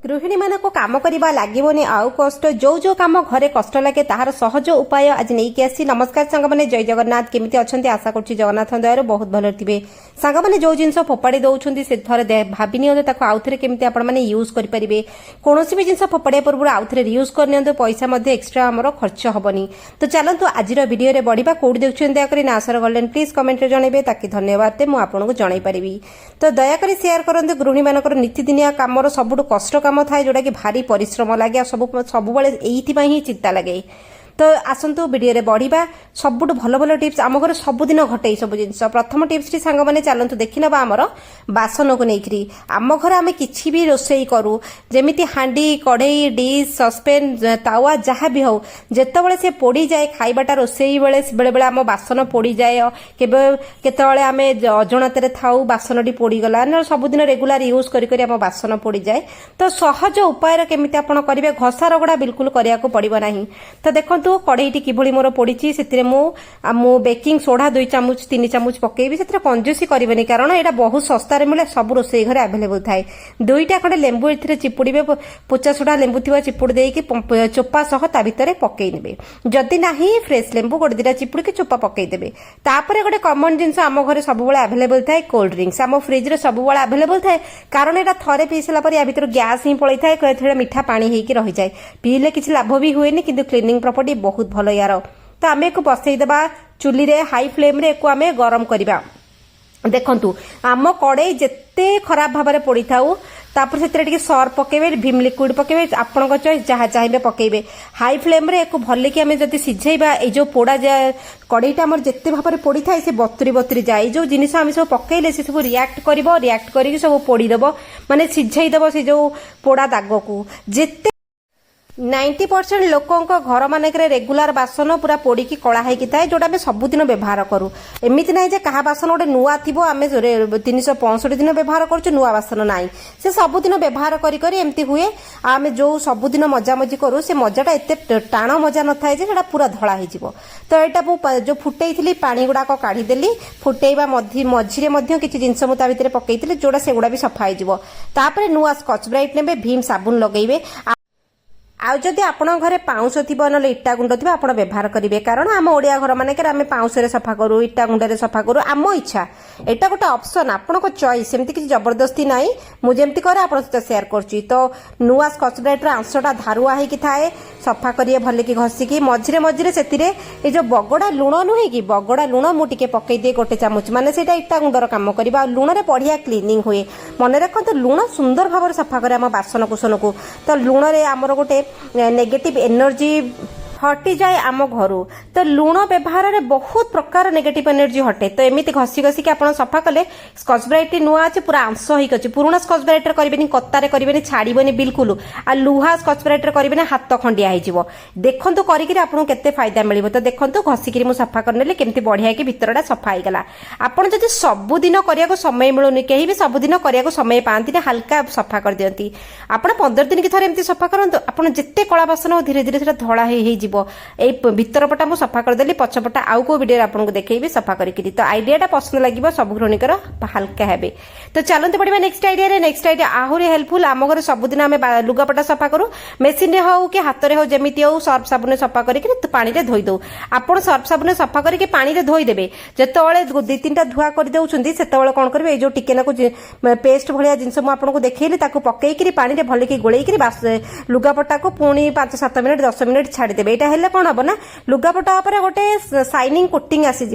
गृहिणी मानक काम करवा लगभग आउ कष्ट जो कम घरे कष्ट लगे तार सहज उपाय आज नहीं आसी। नमस्कार सांग मैंने जय जगन्नाथ केमिति अछंती आशा करछि जगन्नाथ दयार बहुत भल थे। सांग मैंने जो जिनस फोपाड़ी दौरान से थे भाभी नियंतु आउ थे केमिति आपण माने यूज करेंगे। कौन भी जिनस फोपाड़ा पूर्व आउ थे यूज करनी पैसा एक्सट्रा आमर खर्च हेनी। तो चलतु आज भिडियो रे बढ़िया कौट देखुं दयाकोरी नाशर गलेन प्लीज कमेंट जनइबे ताकि धन्यवाद मुझे आपको जन पारि। तो दयाकोरी शेयर करते गृहिणी मानकर नीतिदिनिया कम सबुठ कष्ट काम थाए जोटा कि भारी परिश्रम लगे सब ही चिंता लगे। तो आसतु वीडियो रे बढ़िबा सबुठ भल भल टिप्स आम घर सबुदिन घटे सब जिनस। प्रथम टिप्स टी सांग माने चलतु देखि नबा आमर बासन को लेकरी। आम घर आम किछि भी रोषेई करू जेमिति हांडी कढ़ई डिश सस्पेन तावा जहाँ भी हो जेतेबेले से पोड़ी जाए खाइबाटा रोषेई बेले बेले बेले आम बासन पोड़ी जाए केबे केतेबेले आमे अजणतरे थाउ बासन टी पोड़ी गला न सबुदिन रेगुलर यूज करी करी आम बासन पोड़ी जाए। तो सहज उपाय केमिति आपण करिवे घसा रगड़ा बिल्कुल करिया को पड़िबो नाही। तो देखो तो कढ़ईटी किभली मोर पड़ी से मु बेकिंग सोडा 2 चामच 3 चामच पकेबी से कंजूसी करेनि कारण यहाँ बहुत सस्तार मिले सब रोषेई घरे आवेलेबल थाए। 2टा खंडे लेंबू ए चिपुड़े पोचा सोडा लेंबू थी चिपुड़ देकी चोपा सह ता भितर पकईने जदि ना फ्रेश लेंबू 1-2टा चिपुड़ के चोपा पकईदेवे। तापर गोटे कमन जिनस आम घर सब आवेलेबल थाए कोल्ड ड्रिंक्स आम फ्रिज रे सब आवेलेबल थाए कारण यहाँ थरे पी सारा पर या भीतर गैस ही पड़े थाए मीठा पानी होकर रही जाए पीले किसी लाभ भी हुए किंतु क्लीनिंग प्रॉपर्टी बहुत भल यार। तो आम एक बसईदेबा चुली रे हाई फ्लेम रे एको आमे गरम करबा। देखंतु आम कड़ई जेते खराब भाव में पड़ी थाउ तापर से सर्फ पकेबे भीम लिक्विड पकेबे आपन चॉइस जहाँ चाहिए पकेबे। हाई फ्लेम रे एको भल कि आम जब सिझेबा ए जो पोड़ा कड़ईटा आम जिते भाव में पड़ी थाए से बतुरी बतुरी जाए जो जिनिस आम सब पकेले से सब रिएक्ट करिवो रिएक्ट करिक सब पोड़ीदेव माने सिझेईदेव से जो पोड़ा दाग को। जेते 90% लोकों घर मानक रेगुलर बासन पूरा पोड़ी की कला होगी थाए जोटा आम सबुदिन व्यवहार करूँ। एमती ना क्या बासन गोटे नुआ थी आम 365 दिन व्यवहार करुँ नुआ बासन ना से सबुदिन व्यवहार करमती हुए। आम जो सबुदिन मजा मजी करूँ से मजाटा एत टाण मजा न थाए जे पूरा धला हो। तो यहाँ जो फुटई थी पानी गुड़ाक काढ़ीदेली फुटेबा मझीरे किसी जिनस मुझे भितर पकई जोड़ा से गुड़ा भी सफा हो। नुआ स्कच ब्राइट ने भीम साबुन लगेबे। आउ जदि आपण घरे पाउंस थी ना इटा गुंड थी आप व्यवहार करेंगे कारण आम ओडिया घर मानक आम पाउंस सफा करूँ इटा गुंडे सफा करूँ आम इच्छा एटा गोटे ऑप्शन आपण चॉइस सेमती किसी जबरदस्ती ना मुझे करे आप शेयर करुँची। तो नुआ स्कच ब्राइट आंशटा धारुआ होगी थाए सफा करिए भल कि घसिकी मझिरे मझिरे से जो बगड़ा लुण नुहे कि बगड़ा लुण मुझे पकई दिए 1 चामच माने से इटा गुंडर काम करवा लुण रे बढ़िया क्लीनिंग हुए। मन रखते लुण सुंदर भाव में सफा करे आम बासन कुसन को। तो लुण रे आमर गोटे नेगेटिव एनर्जी हटी जाए आम घर। तो लुण व्यवहार में बहुत प्रकार नेगेटिव एनर्जी हटे। तो एमती घसी घसिक आप सफा कले स्कच ब्राइट नुआ अच्छे पूरा आंश होकर अच्छे पुराणा स्कच ब्राइट करेंगे कतारे करेंगे छाड़बनी बिल्कुल आ लुहा स्कच ब्राइट करेंगे हाथ खंडिया हो। देखो करके फायदा मिले। तो देखो घसिकी मुझे सफा करने केमती बढ़िया कि भितरटा सफा होगला। आपड़ जब सबुदिन करने समय मिलूनी कहीं भी सबुदिन करने समय पाती हल्का सफा कर दिखती आप 15 दिन की थोड़े एमती सफा करूँ आप जिते कला बासन धीरे धीरे धला भीतर पटा मुझे सफा करदेली पछपटा आउ को वीडियो आपको देखी सफा करी। तो आइडियाटा पसंद लगे सब गृहिणीकर हल्का है। तो चलते पड़ा नेक्स्ट आइडिया नेक्स्ट आइडिया आहरी हेल्पफुल आम घर सबुदिन आम लुगापटा सफा करूँ मेसीन हो कि हाथ में हो जमी हो सर्फ साबुन सफा करके पानी में धोई दो। आप सर्फ साबुन सफा करके पानी में धोईदेवे जिते 2-3टा धुआ कर दौरान से कौन करेंगे जो टिके पेस्ट भाया जिनस मुझे देखली पकईकि पानी में भल कि गोलैक लुगापटा को पुणी 5-7 मिनिट 10 मिनिट छाड़देवे। यहाँ कौन हम ना लुगापटा गोटे साइनिंग कोटिंग आसीज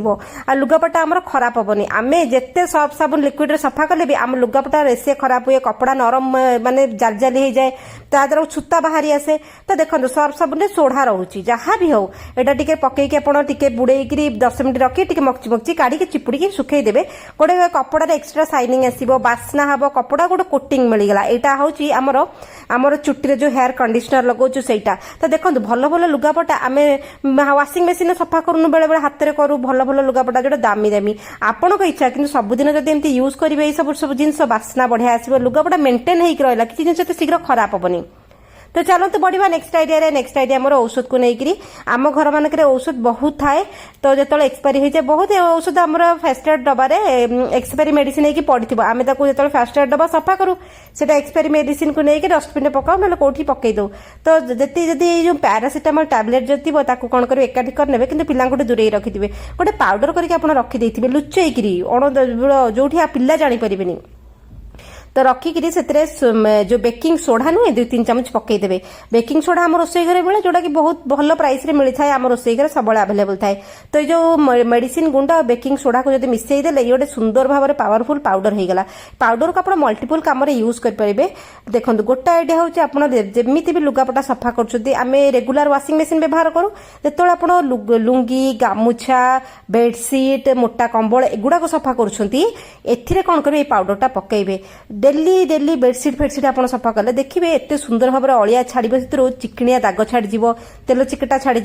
आ लुगापटा आमर खराब हेनी। आम जिते सर्फ साबुन लिक्विड सफा कले भी आम लुगापटा रेसे खराब हुए कपड़ा नरम माने जाल जाली हो जाए तादर छूता बाहरी आसे। तो देखो सर्फ साबुन सोढ़ा रोचे जहाँ भी हो यहाँ टे पकईकि आपड़े बुड़ेकी 10 मिनिट रखी मक्ची मक्ची काढ़ी चिपुड़ी सुखईदेवे गोटे कपड़ा एक्सट्रा साइनिंग आसो बास्ना हम कपड़ा गोटे कोटिंग मिलगला। यहाँ हूँ आमर चुटी जो हेयर कंडीशनर लगाऊँ सहीटा। तो देखो भल भल लुगापटा आम वाशिंग मेसीन सफा करूँ बेले बेले हाथ में करूँ भल भल लुगापटा जो दामी दामी आपण इच्छा कि सबुदिन जब एमती यूज करेंगे सब जिन बास्ना बढ़िया आसो लुगापटा मेंटेन होकर रहा किसी जिन शीघ्र खराब हेनी। तो चलते बढ़िया नेक्स्ट आइडिया मोर औषध को लेकिन आम घर मानक औषध बहुत थाए तो जो एक्सपायरी हो जाए बहुत औषध आम फास्ट एड डबार एक्सपायरी मेडिसिन होगी पड़ो आम जो फास्ट एड डबा सफा करूँ से एक्सपायरी मेडिसिन को लेकिन डस्टबिन पकाऊ ना कौटी पकई दो तो जो पैरासिटामल टैबलेट जो थी कौन कर एकाठी करने कि पिला दूरे रखिथे गोटे पाउडर करके रखिदे लुचेकरी जो पिला जापर तो रखिकी से जो बेकिंग सोडा नुहे 2-3 चामच पकईदे बेकिंग सोडा आम रोसई घर मिले जोटा कि बहुत भल प्राइस रे मिलता है आम रोसई घर सब आवेलेबल थाए तो जो मेडिसिन गुंड बेकिंग सोडा को जो मिसईदे ये गोटे सुंदर भाव में पावरफुल पाउडर होगा पाउडर को आप मल्टीपल कम यूज करेंगे देखो गोटे आइडिया हूँ आप जमी भी लुगापटा सफा करें रेगुलर वाशिंग मशीन व्यवहार करूँ जो आप लुंगी गामुछा बेडसीट मोटा कंबल एगुड़ा सफा कर कौन करेंगे पाउडरटा पकईबे डेली डेली बेडसीट फेडसीट आप सफा कले देखिए एत सुंदर भाव में अलिया छाड़ चिकनिया दाग छाड़ तेल चिकटा छाड़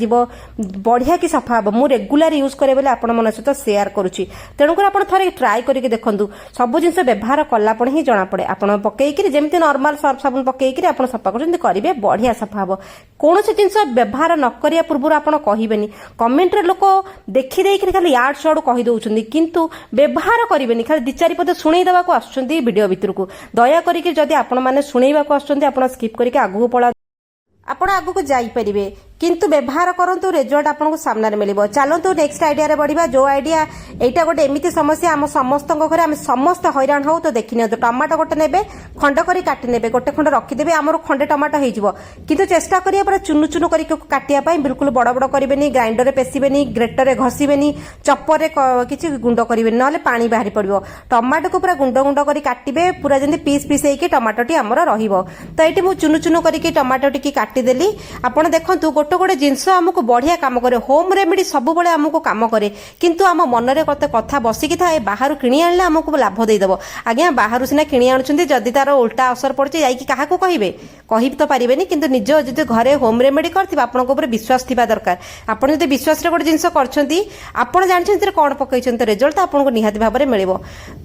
बढ़िया कि सफा हम मुझे रेगुलर यूज करे बोले आप मन सहित सेयार करुच्ची तेणुक आप थे ट्राए करके देखूँ सब जिन व्यवहार कलापण ही जना पड़े आप पकईकि जमी नॉर्मल सर्फ साबुन पकईकि आप सफा करेंगे बढ़िया सफा हम कौन जिन व्यवहार न करिया पूर्व आप कहबेनि कमेंट रे लोक देखी खाली याड सड़ कहीदे किंतु व्यवहार करेंगे खाली 2-4 पद शुणई देवा आसुँच वीडियो भितर को दया करके जदि आपण माने शुणैबा को आछन आपण स्किप करके आगु पळा आपण आगु को जाई परिबे किंतु व्यवहार करंतु रिजल्ट आपको सामने मिलिबो चलंतु नेक्स्ट आइडिया रे बढ़िबा जो आइडिया एटा गोटे एमिति समस्या आम समस्त घर आम समस्त हैरान हो तो देखि तो टमाटो गोटे नेबे खंड करी काटी नेबे गोटे खंड रखिदेबे आमर खंडे टमाटो हो किंतु चेष्टा करिया पर चुनु चुनु करी काटिया पई बिल्कुल बड़ बड़ करिवेनी ग्राइंडर रे पेसिबेनी ग्रेटर रे घसीबेनी चप्पर रे किछि गुंड करिवेनी नले पानी बाहरी पड़िबो टमाटो को पूरा गुंड गुंड करी काटिबे पूरा जंदी पीस पीस हेकी टमाटोटी आमर रहिबो तो एटी मु चुनु चुनु करी टमाटो टिकी काटी देली आपण देखंतु गोटे गोटे जिनस आमको बढ़िया काम करे होम रेमेडी सब बड़े आमको काम करे किंतु आम मनरे कथा बसिकी थाए बाहर किणी आनले आमको लाभ देदेव आज्ञा बाहर सिना किणी आनुछंती जदि तार उल्टा असर पड़े जाइकी क्या कहबे कहि तो पारिबेनी किंतु निज जदि घरे होम रेमेडी करथिबा आपनक ऊपर विश्वास थिबा दरकार आपण जदि विश्वास रे गोटे जिनस करछंती आपण जानछंती कोन पकैछंती रिजल्ट आपनको निहाती भाव में मिलिबो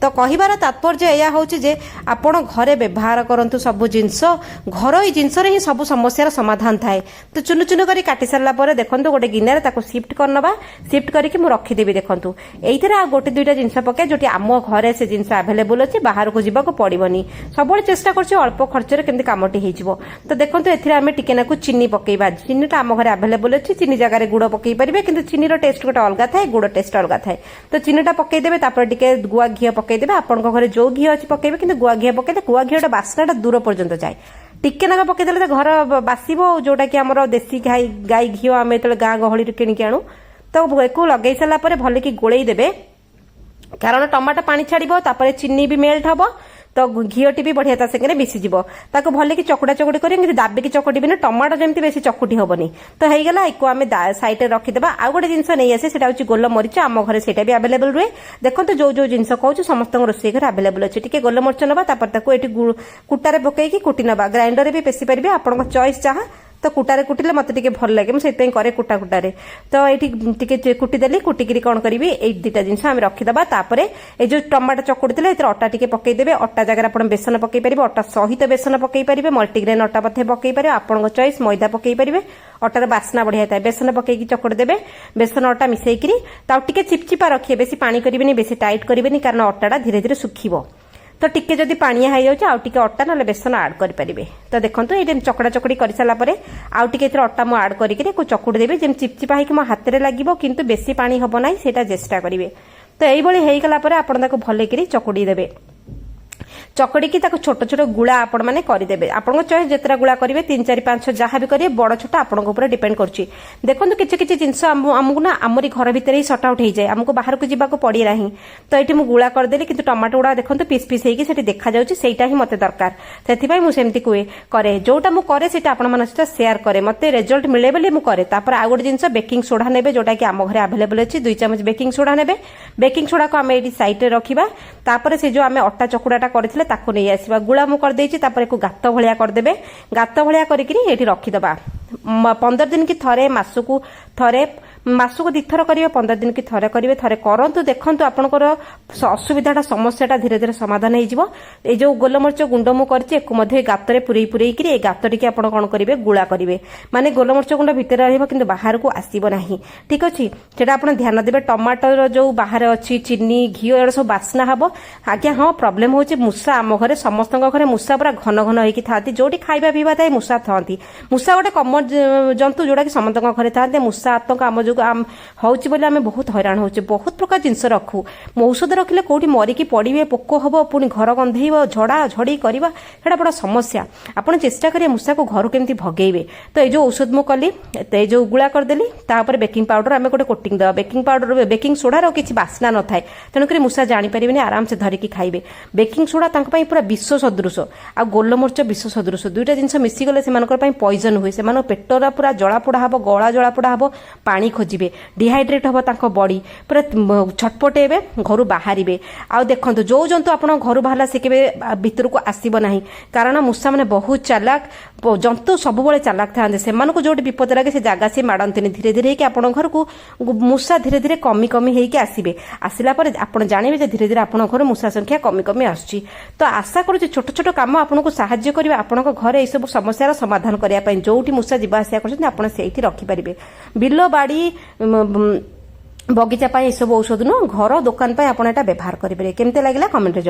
तो कहिबार तात्पर्य एया होउची जे आपण घरे व्यवहार करंतु सब जिनस घरोई जिनस रे ही सब समस्यार समाधान थाए तो चुनु चुनु करी काटी सारा पर देखो गोटे गिनारे सिफ्ट करनबा सिफ्ट करके मुझे रखिदेवी देखूँ ये आ गोटे 2टा जिनस पके जो आम घरे से जिनस आवेलेबल अच्छे बाहर को जावाक पड़ोनी सब चेष्टा कर अल्प खर्च केमती कमटी हो तो देखो एम टिकेनाकू चीनी पकेबा चीनीटा आम घर आवेलेबल अच्छे चीनी जगह गुड़ पकई पारे कि चीनी टेस्ट गोटे अलग थाए गुड़ टेस्ट अलग थाए तो चीनीटा पकईदेवे टे गुआ घी पकईदेवे आपण घरे जो घी अच्छी पकईबे कि गुआ घी पकईदे गुआ घीटा बास्नाटा दूर पर्यंत जाए टिके नागा पकईदेले घर बासिबो जोटा कि आमर देसी गाई घी आम जो गाँ गहली किणिकी आणु तो एक लगे सारा भल कि गोलई देवे कारण टमाटो पानी छाड़ो तापर चीनी भी मेल्ट हम तो घीटी भी बढ़िया सागे मिसीज भल कि चकुड़ा चकुड़ी कर दाबिकी चकुटी ना टमाटो जमी बेसी चकुटी हेनी तो होगा एक आम सैड में रखिदेवा आउ गोटे जिन नहीं आसे से गोल मरीच आम घर से भी आवेलेबल रुए देखो जो जो जिन कहूँ समस्त रोसई घर आवेलेबल अच्छे टी गोल मरीच नवा ये कुटारे पकईकी कुटी नवा ग्राइंडर भी पेसी पारे आपण चॉइस जहाँ तो कुटारे कुटिले मत टिके भल लगे मुझे करे कुटा कुटारे तो ये कुटीदेली कुटिकी कौन करी ये 2टा जिन आम रखीदे तापर ये जो टमाटो चकुड़ी अटा टिके पकईदेवे अटा जगह आप बेसन पकई पारे अटा सहित बेसन पकई पारे मल्टीग्रेन अटा पकई पारे आपण चॉइस मैदा पकई पारे अटार बास्ना बढ़िया था बेसन पकईकी चकुड़ी देवे बेसन अटा मिसेकरी टिके चिपचिपा रखिए बेसी पानी करेंगे बेसी टाइट करेंगे कारण अटाटा धीरे धीरे सुखिबो तो टिके जदि पानिया हो जाए आउ टिके अटा ना बेसन आड करेंगे तो देखो ये चकड़ा चकड़ी कर सारापर आउ टिके अटा मुझे आड करके चकुड़ी देवी जमी चिपचिपा होकर मो हाथ में लगे किंतु बेसी पानी हम ना से चेष्टा करेंगे तो यही होगला आप भल कर चकुड़ी देवे चकड़ी की छोट छोट गुड़ा आपण मैंने करदेवे आपन चॉइस जितना गुड़ा करेंगे 3-4-5 जहाँ भी करेंगे बड़ छोटा आपंपर डिपेंड करुच्ची देखो किसी किसी जिन आमको ना आमरी घर भितर ही सट आउट हो जाए आमको बाहर को जावाक पड़े ना तो ये मुझे गुड़ा करदेली कि टमाटो गुड़ा देखो पीस पीस होगी देखा जाटा ही मत दरकार से मुझे कै जोटा मुझे आपण सहित सेयार करे मत रिजल्ट मिले बोली मुझे आउ गोटे जिन बेकिंग सोडा ने जोटा कि आम घर आवेलेबल अच्छी 2 चामच बेकिंग सोडा ने बेकिंग सोडा को आम ये सैड में रखा से जो आम अटा चकुड़ाटा करथिले ताको नहीं आसवा गुड़ा मु कर देछि तापर एको गात भलिया करदेबे गात भलिया करिकरी एठी रखिदबा 15 दिन की थरे मासकू थरे ମାସକୁ 2 ଥର କରିବେ, 15 ଦିନ କି ଥରେ କରିବେ, ଥରେ କରନ୍ତୁ, ଦେଖନ୍ତୁ ଆପଣଙ୍କର ଅସୁବିଧାଟା ସମସ୍ୟାଟା ଧୀରେ ଧୀରେ ସମାଧାନ ହେଇଯିବ। ଏଇ ଯୋଉ ଗୋଲମରିଚ ଗୁଣ୍ଡ ମୁଁ କରିଛି ଏକୁ ମଧ୍ୟ ଏ ଗାତରେ ପୁରେଇକିରି ଏ ଗାତ ଟିକେ ଆପଣ କଣ କରିବେ ଗୁଳା କରିବେ, ମାନେ ଗୋଲମରିଚ ଗୁଣ୍ଡ ଭିତରେ ରହିବ କିନ୍ତୁ ବାହାରକୁ ଆସିବ ନାହିଁ, ଠିକ ଅଛି। ସେଟା ଆପଣ ଧ୍ୟାନ ଦେବେ। ଟମାଟୋର ଯୋଉ ବାହାରେ ଅଛି ଚିନି ଘିଅ ଏଗୁଡ଼ା ସବୁ ବାସ୍ନା ହବ। ଆଜ୍ଞା ହଁ, ପ୍ରୋବ୍ଲେମ ହଉଛି ମୂଷା। ଆମ ଘରେ ସମସ୍ତଙ୍କ ଘରେ ମୂଷା ପୁରା ଘନ ଘନ ହେଇକି ଥାନ୍ତି, ଯୋଉଠି ଖାଇବା ପିଇବା ଥାଏ ମୂଷା ଥାନ୍ତି। ମୂଷା ଗୋଟେ କମନ ଜନ୍ତୁ ଯୋଉଟା କି ସମସ୍ତଙ୍କ ଘରେ ଥାନ୍ତି। ମୂଷା ଆତଙ୍କ ଆମ ଯୋଗୁଁ ହଉଛି ବୋଲି ଆମେ ବହୁତ ହଇରାଣ ହଉଛେ। ବହୁତ ପ୍ରକାର ଜିନିଷ ରଖୁ, ଔଷଧ ରଖିଲେ କୋଉଠି ମରିକି ପଡିବେ, ପୋକ ହବ, ପୁଣି ଘର ଗନ୍ଧେଇବ, ଝଡା ଝଡି କରିବା, ସେଟା ବଡ ସମସ୍ୟା। ଆପଣ ଚେଷ୍ଟା କରିବେ ମୂଷାକୁ ଘରୁ କେମିତି ଭଗେଇବେ। ତ ଏଇ ଯୋଉ ଔଷଧ ମୁଁ କଲି, ଏଇ ଯୋଉ ଗୁଳା କରିଦେଲି, ତାପରେ ବେକିଂ ପାଉଡର ଆମେ ଗୋଟେ କୋଟିଂ ଦେବା। ବେକିଂ ପାଉଡର ବେକିଂ ସୋଡାର କିଛି ବାସ୍ନା ନଥାଏ, ତେଣୁକରି ମୂଷା ଜାଣିପାରିବେନି, ଆରାମସେ ଧରିକି ଖାଇବେ। ବେକିଂ ସୋଡା ତାଙ୍କ ପାଇଁ ପୁରା ବିଷ ସଦୃଶ, ଆଉ ଗୋଲମରିଚ ବିଷ ସଦୃଶ। ଦୁଇଟା ଜିନିଷ ମିଶିଗଲେ ସେମାନଙ୍କର ପାଇଁ ପଏଜନ ହୁଏ। ସେମାନଙ୍କ ପେଟରା ପୁରା ଜଳାପୋଡା ହବ, ଗଳା ଜଳାପୋଡା ହବ, ପାଣି ଖୋଜିବେ, ଡିହାଇଡ୍ରେଟ ହବ ତାଙ୍କ ବଡି, ପୁରା ଛଟପଟେଇବେ, ଘରୁ ବାହାରିବେ। ଆଉ ଦେଖନ୍ତୁ ଯୋଉ ଜନ୍ତୁ ଆପଣଙ୍କ ଘରୁ ବାହାରିଲା ସେ କେବେ ଭିତରକୁ ଆସିବ ନାହିଁ, କାରଣ ମୂଷା ମାନେ ବହୁତ ଚାଲାକ ଜନ୍ତୁ, ସବୁବେଳେ ଚାଲାକ ଥାନ୍ତି। ସେମାନଙ୍କୁ ଯୋଉଠି ବିପଦ ଲାଗେ ସେ ଜାଗା ସେ ମାଡନ୍ତିନି। ଧୀରେ ଧୀରେ ହେଇକି ଆପଣଙ୍କ ଘରକୁ ମୂଷା ଧୀରେ ଧୀରେ କମି କମି ହେଇକି ଆସିବେ। ଆସିଲା ପରେ ଆପଣ ଜାଣିବେ ଯେ ଧୀରେ ଧୀରେ ଆପଣଙ୍କ ଘରେ ମୂଷା ସଂଖ୍ୟା କମି କମି ଆସୁଛି। ତ ଆଶା କରୁଛି ଛୋଟ ଛୋଟ କାମ ଆପଣଙ୍କୁ ସାହାଯ୍ୟ କରିବେ ଆପଣଙ୍କ ଘରେ ଏଇସବୁ ସମସ୍ୟାର ସମାଧାନ କରିବା ପାଇଁ। ଯୋଉଠି ମୂଷା ଯିବା ଆସିବା କରୁଛନ୍ତି ଆପଣ ସେଇଠି ରଖିପାରିବେ। ବିଲ ବାଡି ବଗିଚା ପାଇଁ ଏସବୁ ଔଷଧ ନୁହଁ, ଘର ଦୋକାନ ପାଇଁ ଆପଣ ଏଟା ବ୍ୟବହାର କରିପାରିବେ। କେମିତି ଲାଗିଲା କମେଣ୍ଟରେ ଜଣାଇବେ।